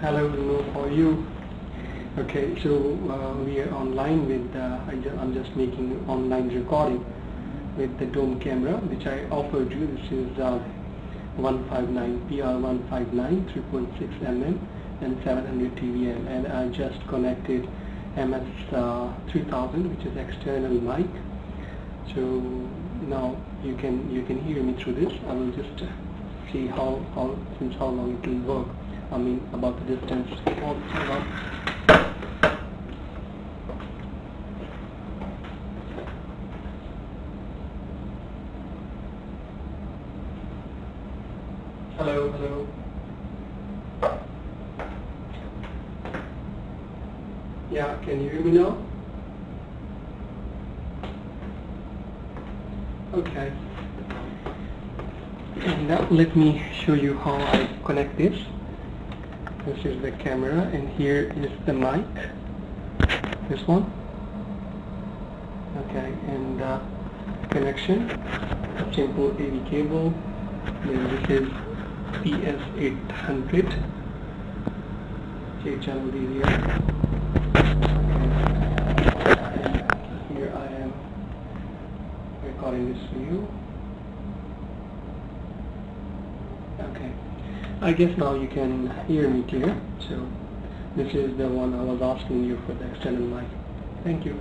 Hello, Bruno, how are you? Okay, so we are online with, I'm just making online recording with the dome camera which I offered you. This is 159 PR-159 3.6 mm and 700 TVL, and I just connected MS-300, which is external mic. So now you can hear me through this. I will just see how long it will work. I mean about the distance. Hold on. Hello. Yeah, can you hear me now? Okay. And now let me show you how I connect this. This is the camera and here is the mic. This one. Okay, and connection. Simple AV cable. Then this is PS-800. Channel DVR. And here I am recording this for you. Okay. I guess now you can hear me clear. So this is the one I was asking you for the external mic. Thank you.